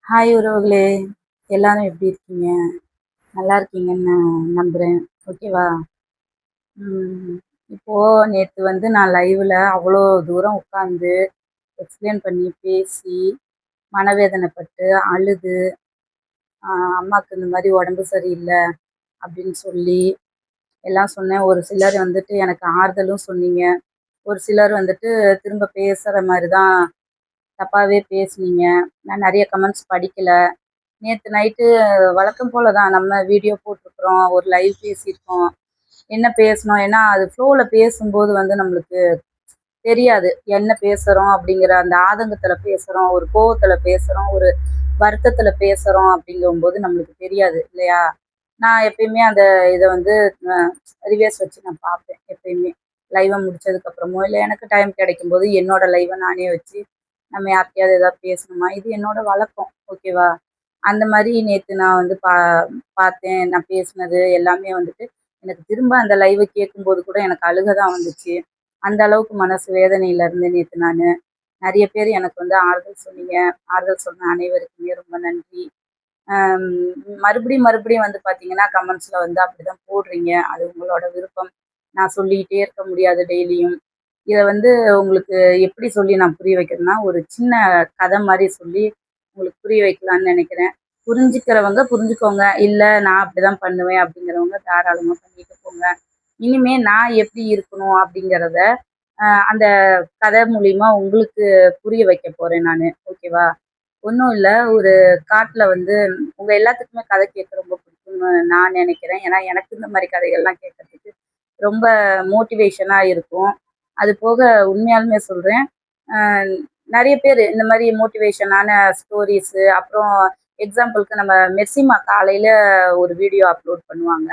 Hi உறவுகளே, எல்லாரும் எப்படி இருக்கீங்க? நல்லா இருக்கீங்கன்னு நான் நம்புறேன். ஓகேவா? ம். இப்போ நேத்து வந்து நான் லைவ்ல அவ்வளோ தூரம் உட்காந்து எக்ஸ்பிளைன் பண்ணி பேசி, மனவேதனைப்பட்டு, அழுது, அம்மாக்கு இந்த மாரி உடம்பு சரியில்ல அப்படின்னு சொல்லி எல்லாம் சொன்னேன். ஒரு சிலர் வந்துட்டு எனக்கு ஆறுதலும் சொன்னீங்க. ஒரு சிலர் வந்துட்டு திரும்ப பேசுற மாரி தான் தப்பாவே பேசுனீங்க. நான் நெறைய கமெண்ட்ஸ் படிக்கல. நேத்து நைட்டு வழக்கம் போல தான் நம்ம வீடியோ போட்டிருக்கிறோம். ஒரு லைவ் பேசியிருக்கோம். என்ன பேசணும்? ஏன்னா, அது ஃப்ளோல பேசும்போது வந்து நம்மளுக்கு தெரியாது. என்ன பேசுறோம் அப்படிங்கிற அந்த ஆதங்கத்தில பேசுறோம், ஒரு கோவத்தில பேசுறோம், ஒரு வருத்தத்தில பேசுறோம் அப்படிங்கும்போது நம்மளுக்கு தெரியாது இல்லையா? நான் எப்பயுமே அந்த இத வந்து அ ரிவர்ஸ் வச்சு நான் பார்ப்பேன் எப்பயுமே. லைவ முடிச்சதுக்கப்புறமோ, இல்ல எனக்கு டைம் கிடைக்கும்போது என்னோட லைவ நானே வச்சு, நம்ம யார்ட்டயாவது ஏதாவது பேசணுமா? இது என்னோட வழக்கம். ஓகேவா? அந்த மாரி நேத்து நான் வந்து பார்த்தேன். நான் பேசினது எல்லாமே வந்துட்டு, எனக்கு திரும்ப அந்த லைவ கேட்கும்போது கூட எனக்கு அழுக தான் வந்துச்சு. அந்த அளவுக்கு மனசு வேதனையில இருந்தேன் நேத்து நானு. நெறைய பேர் எனக்கு வந்து ஆறுதல் சொன்னீங்க. ஆறுதல் சொன்ன அனைவருக்குமே ரொம்ப நன்றி. அம் மறுபடியும் மறுபடியும் வந்து பார்த்தீங்கன்னா, கமெண்ட்ஸ்ல வந்து அப்படிதான் போடுறீங்க. அது உங்களோட விருப்பம். நான் சொல்லிக்கிட்டே இருக்க முடியாது டெய்லியும். இத வந்து உங்களுக்கு எப்படி சொல்லி நான் புரிய வைக்கிறேன்னா, ஒரு சின்ன கதை மாரி சொல்லி உங்களுக்கு புரிய வைக்கலான்னு நெனைக்கிறேன். புரிஞ்சுக்கிறவங்க புரிஞ்சுக்கோங்க. இல்ல நான் அப்படிதான் பண்ணுவேன் அப்படிங்கிறவங்க தாராளமா பண்ணிட்டு போங்க. இனிமே நான் எப்படி இருக்கணும் அப்படிங்கிறத, அந்த கதை மூலியமா உங்களுக்கு புரிய வைக்க போறேன் நானு. ஓகேவா? ஒண்ணும் இல்ல. ஒரு காட்டுல வந்து உங்க எல்லாத்துக்குமே கதை கேட்க ரொம்ப பிடிக்கும்னு நான் நெனைக்கிறேன். ஏன்னா, எனக்கு இந்த மாரி கதைகள்லாம் கேட்கறதுக்கு ரொம்ப மோட்டிவேஷனா இருக்கும். அது போக உண்மையாலுமே சொல்றேன். அ நெறைய பேரு இந்த மாரி மோட்டிவேஷனான ஸ்டோரீஸு, அப்புறம் எக்ஸாம்பிளுக்கு நம்ம மெர்சிமா காலையில ஒரு வீடியோ அப்லோட் பண்ணுவாங்க.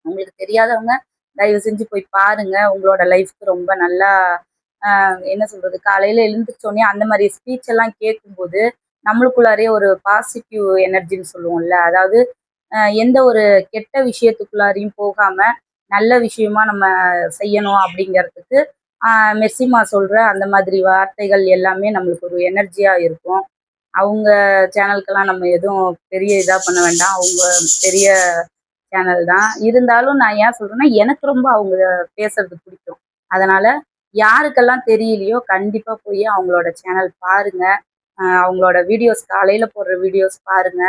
உங்களுக்கு தெரியாதவங்க தயவு செஞ்சு போய் பாருங்க. உங்களோட லைஃப்க்கு ரொம்ப நல்லா என்ன சொல்றது? காலையில எழுந்திரிச்சோனே அந்த மாரி ஸ்பீச் எல்லாம் கேட்கும்போது, நம்மளுக்குள்ளாரயே ஒரு பாசிட்டிவ் எனர்ஜின்னு சொல்லுவோம்ல. அதாவது எந்த ஒரு கெட்ட விஷயத்துக்குள்ளாரையும் போகாம, நல்ல விஷயமா நம்ம செய்யணும் அப்படிங்கிறதுக்கு, அ மெர்சிமா சொல்ற அந்த மாதிரி வார்த்தைகள் எல்லாமே நம்மளுக்கு ஒரு எனர்ஜியா இருக்கும். அவங்க சேனலுக்கெல்லாம் நம்ம எதுவும் பெரிய இதா பண்ண வேண்டாம். அவங்க பெரிய சேனல் தான். இருந்தாலும் நான் ஏன் சொல்றேன்னா, எனக்கு ரொம்ப அவங்க பேசுறது பிடிக்கும். அதனால யாருக்கெல்லாம் தெரியலையோ, கண்டிப்பா போய் அவங்களோட சேனல் பாருங்க. அவங்களோட வீடியோஸ் காலையில போடுற வீடியோஸ் பாருங்க.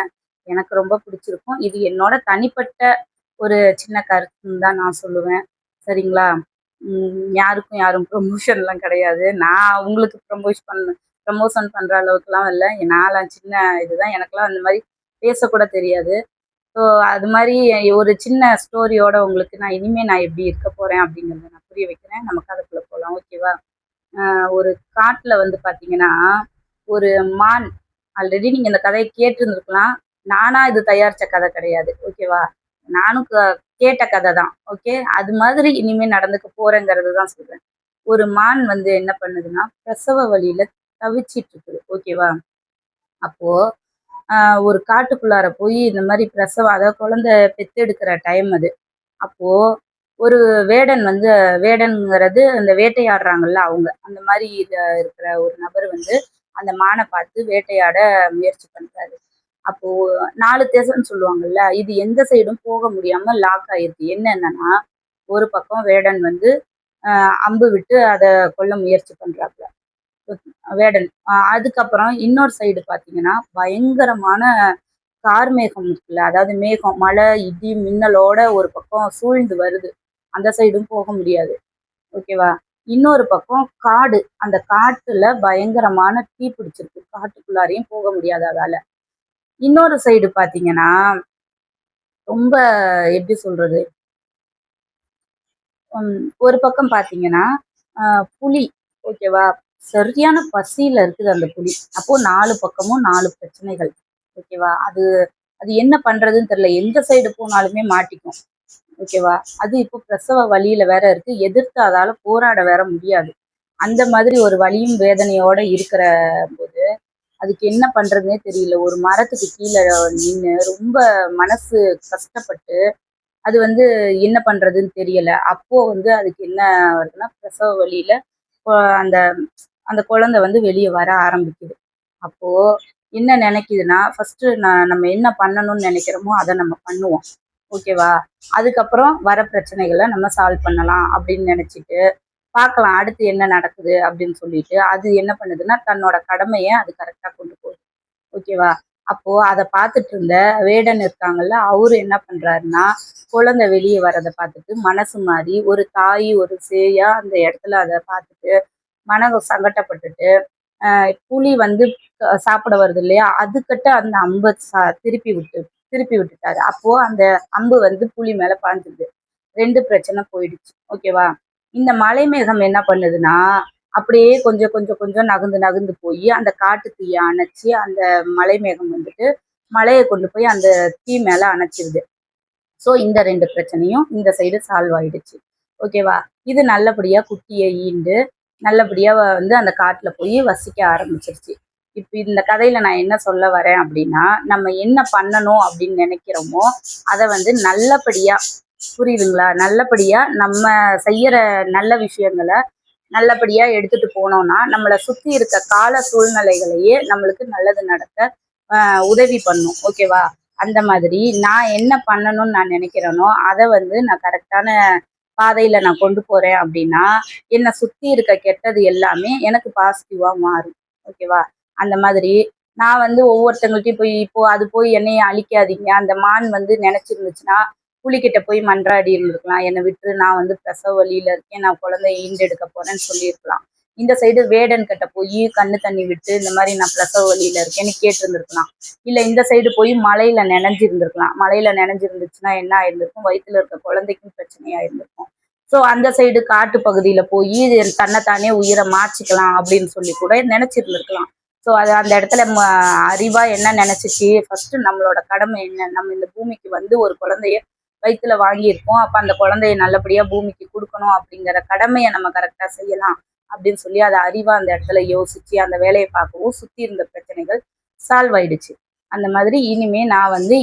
எனக்கு ரொம்ப பிடிச்சிருக்கும். இது என்னோட தனிப்பட்ட ஒரு சின்ன கருத்துன்னு தான் நான் சொல்லுவேன். சரிங்களா? யாருக்கும் யாரும் ப்ரமோஷன்லாம் கிடையாது. நான் உங்களுக்கு ப்ரமோஷன் பண்ற அளவுக்குலாம் இல்ல. நான்லாம் சின்ன இதுதான். எனக்கெல்லாம் அந்த மாரி பேசக்கூட தெரியாது. ஸோ அது மாரி ஒரு சின்ன ஸ்டோரியோட உங்களுக்கு நான் இனிமே எப்படி இருக்க போறேன் அப்படிங்கிறத நான் புரிய வைக்கிறேன். நம்ம கதைக்குள்ள போலாம். ஓகேவா? ஒரு காட்டுல வந்து பார்த்தீங்கன்னா, ஒரு மான் ஆல்ரெடி நீங்க இந்த கதைய கேட்டுருந்துருக்கலாம். நானா இது தயாரிச்ச கதை கிடையாது. ஓகேவா? நானும் கேட்ட கதை தான். ஓகே. அது மாதிரி இனிமே நடந்துக்க போறேங்கிறது தான் சொல்றேன். ஒரு மான் வந்து என்ன பண்ணுதுன்னா, பிரசவ வலியில தவிச்சிட்டு இருக்குது. ஓகேவா? அப்போ அ ஒரு காட்டுக்குள்ளார போய் இந்த மாரி பிரசவம் அதாவது குழந்தை பெத்தெடுக்கிற டைம் அது. அப்போ ஒரு வேடன் வந்து வேடன்ங்கிறது அந்த வேட்டையாடுறாங்கல்ல அவங்க. அந்த மாரி இருக்கிற ஒரு நபர் வந்து அந்த மான பார்த்து வேட்டையாட முயற்சி பண்றாரு. அப்போ 4 திசைன்னு சொல்லுவாங்கல்ல. இது எந்த சைடும் போக முடியாம லாக் ஆயிருக்கு. என்னன்னா, ஒரு பக்கம் வேடன் வந்து அம்பு விட்டு அத கொல்ல முயற்சி பண்றாப்ல. வேடன். அதுக்கப்புறம் இன்னொரு சைடு பார்த்தீங்கன்னா, பயங்கரமான கார்மேகம் இருக்குல்ல. அதாவது மேகம், மழை, இடி, மின்னலோட ஒரு பக்கம் சூழ்ந்து வருது. அந்த சைடும் போக முடியாது. ஓகேவா? இன்னொரு பக்கம் காடு. அந்த காட்டுல பயங்கரமான தீ பிடிச்சிருக்கு. காட்டுக்குள்ளாரையும் போக முடியாது அதால. இன்னொரு சைடு பார்த்தீங்கன்னா, ரொம்ப எப்படி சொல்றது? ஒரு பக்கம் பார்த்தீங்கன்னா, அ புலி. ஓகேவா? சரியான பசியில இருக்குது அந்த புலி. அப்போ 4 பக்கமும் 4 பிரச்சனைகள். ஓகேவா? அது அது என்ன பண்றதுன்னு தெரியல. எந்த சைடு போனாலுமே மாட்டிக்கும். ஓகேவா? அது இப்போ பிரசவ வலியில வேற இருக்கு. எதிர்த்து அதால போராட வேற முடியாது. அந்த மாதிரி ஒரு வலியும் வேதனையோட இருக்கிற போது, அதுக்கு என்ன பண்றதுன்னே தெரியல. ஒரு மரத்துக்கு கீழ நின்னு ரொம்ப மனசு கஷ்டப்பட்டு, அது வந்து என்ன பண்றதுன்னு தெரியல. அப்போ வந்து அதுக்கு என்ன வருதுன்னா, பிரசவ வலியில அ அந்த அந்த குழந்தை வந்து வெளிய வர ஆரம்பிக்குது. அப்போ என்ன நினைக்குதுன்னா, ஃபர்ஸ்ட்டு நம்ம என்ன பண்ணணும்னு நினைக்கிறோமோ, அத நம்ம பண்ணுவோம். ஓகேவா? அதுக்கப்புறம் வர பிரச்சனைகள நம்ம சால்வ் பண்ணலாம் அப்படின்னு நினைச்சுட்டு, பார்க்கலாம் அடுத்து என்ன நடக்குது அப்படின்னு சொல்லிட்டு, அது என்ன பண்ணுதுன்னா, தன்னோட கடமைய அது கரெக்ட்டா கொண்டு போகுது. ஓகேவா? அப்போ அத பார்த்துட்டு இருந்த வேடன் இருக்காங்கல்ல, அவரு என்ன பண்றாருன்னா, குழந்தை வெளிய வரத பார்த்துட்டு மனசு மாறி, ஒரு தாய், ஒரு சேயா அந்த இடத்துல அத பார்த்துட்டு, சங்கட்டப்பட்டுட்டு, புலி வந்து சாப்பிட வருது இல்லையா? அதுகிட்ட அந்த அம்ப திருப்பி விட்டுட்டாரு. அப்போ அந்த அம்பு வந்து புலி மேல பாஞ்சுது. 2 பிரச்சனை போயிடுச்சு. ஓகேவா? இந்த மலைமேகம் என்ன பண்ணுதுன்னா, அப்படியே கொஞ்சம் கொஞ்சம் கொஞ்சம் நகர்ந்து நகர்ந்து போயி, அந்த காட்டு தீய அணைச்சு, அந்த மலைமேகம் வந்துட்டு மலைய கொண்டு போய் அந்த தீ மேல அணைச்சிருது. ஸோ இந்த 2 பிரச்சனையும் இந்த சைடு சால்வ் ஆயிடுச்சு. ஓகேவா? இது நல்லபடியா குட்டிய ஈண்டு, நல்லபடியா வந்து அந்த காட்டுல போய் வசிக்க ஆரம்பிச்சிருச்சு. இப்ப இந்த கதையில நான் என்ன சொல்ல வரேன் அப்படின்னா, நம்ம என்ன பண்ணணும் அப்படின்னு நினைக்கிறோமோ, அத வந்து நல்லபடியா புரியுதுங்களா? நல்லபடியா நம்ம செய்யற நல்ல விஷயங்கள நல்லபடியா எடுத்துட்டு போனோம்னா, நம்மள சுத்தி இருக்க கால சூழ்நிலைகளையே நம்மளுக்கு நல்லது நடக்க உதவி பண்ணும். ஓகேவா? அந்த மாதிரி நான் என்ன பண்ணணும்னு நான் நினைக்கிறேனோ, அத வந்து நான் கரெக்டான பாதையில நான் கொண்டு போறேன் அப்படின்னா, என்ன சுத்தி இருக்க கெட்டது எல்லாமே எனக்கு பாசிட்டிவா மாறும். ஓகேவா? அந்த மாதிரி நான் வந்து ஒவ்வொருத்தவங்கள்ட்டயும் போய் இப்போ அது போய் என்னைய அழிக்காதீங்க. அந்த மான் வந்து நினைச்சிருந்துச்சுன்னா, புலிகிட்ட போய் மன்றாடி இருந்திருக்கலாம். என்னை விட்டுரு நான் வந்து பிரசவ வலியில இருக்கேன். நான் குழந்தைய ஈண்டெடுக்க போறேன்னு சொல்லியிருக்கலாம். இந்த சைடு வேடன் கிட்ட போய் கண்ணு தண்ணி விட்டு இந்த மாதிரி நான் பிரசவ வலியில இருக்கேன்னு கேட்டிருந்திருக்கலாம். இல்ல இந்த சைடு போய் மழையில நனைஞ்சிருந்திருக்கலாம். மழையில நனைஞ்சிருந்துச்சுன்னா என்ன ஆயிருந்திருக்கும்? வயித்துல இருக்க குழந்தைக்கும் பிரச்சனையா இருந்திருக்கும். ஸோ அந்த சைடு காட்டு பகுதியில போய் தன்னைத்தானே உயிரை மாச்சிக்கலாம் அப்படின்னு சொல்லி கூட நினைச்சிருந்திருக்கலாம். ஸோ அது அந்த இடத்துல அறிவா என்ன நினைச்சிச்சு, ஃபர்ஸ்ட் நம்மளோட கடமை என்ன, நம்ம இந்த பூமிக்கு வந்து ஒரு குழந்தைய வயித்துல வாங்கியிருக்கோம். அப்ப அந்த குழந்தைய நல்லபடியா பூமிக்கு கொடுக்கணும் அப்படிங்கிற கடமையை நம்ம கரெக்டா செய்யலாம் அப்படின்னு சொல்லி அதை அறிவா அந்த இடத்துல யோசிச்சு அந்த வேலையை பார்க்கவும் சுத்தி இருந்த பிரச்சனைகள் சால்வ் ஆயிடுச்சு. அந்த மாதிரி இனிமே நான் வந்து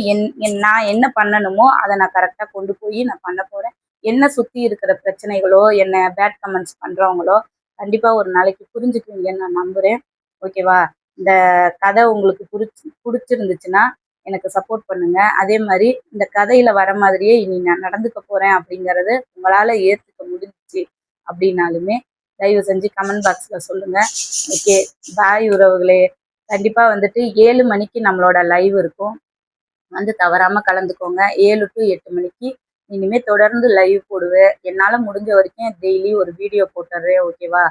நான் என்ன பண்ணணுமோ அதை நான் கரெக்டா கொண்டு போய் நான் பண்ண போறேன். என்ன சுத்தி இருக்கிற பிரச்சனைகளோ, என்ன பேட் கமெண்ட்ஸ் பண்றவங்களோ கண்டிப்பா ஒரு நாளைக்கு புரிஞ்சுக்குவீங்கன்னு நான் நம்புறேன். ஓகேவா? இந்த கதை உங்களுக்கு பிடிச்சிருந்துச்சுன்னா எனக்கு சப்போர்ட் பண்ணுங்க. அதே மாதிரி இந்த கதையில வர மாதிரியே இனி நான் நடந்துக்க போறேன் அப்படிங்கறது உங்களால ஏத்துக்க முடிஞ்சுச்சு அப்படின்னாலுமே தயவு செஞ்சு கமெண்ட் பாக்ஸ்ல சொல்லுங்க. ஓகே, பாய் உறவுகளே. கண்டிப்பா வந்துட்டு 7 மணிக்கு நம்மளோட லைவ் இருக்கும். வந்து தவறாம கலந்துக்கோங்க. 7 to 8 மணிக்கு இனிமே தொடர்ந்து லைவ் போடுவேன். என்னால முடிஞ்ச வரைக்கும் டெய்லி ஒரு வீடியோ போட்டுறேன். ஓகேவா?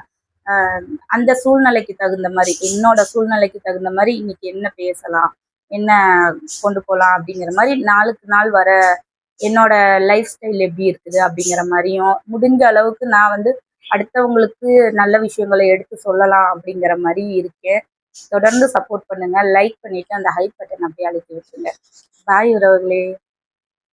அந்த சூழ்நிலைக்கு தகுந்த மாதிரி, என்னோட சூழ்நிலைக்கு தகுந்த மாதிரி இன்னைக்கு என்ன பேசலாம், என்ன கொண்டு போகலாம் அப்படிங்கிற மாதிரி நாளுக்கு நாள் வர என்னோட லைஃப் ஸ்டைல் எப்படி இருக்குது அப்படிங்கிற மாதிரியும் முடிஞ்ச அளவுக்கு நான் வந்து அடுத்தவங்களுக்கு நல்ல விஷயங்களை எடுத்து சொல்லலாம் அப்படிங்கிற மாதிரி இருக்கேன். தொடர்ந்து சப்போர்ட் பண்ணுங்க. லைக் பண்ணிட்டு அந்த ஹைப் பட்டன் அப்படியே அழுத்தி விட்டுருங்க. பாய் உறவுகளே.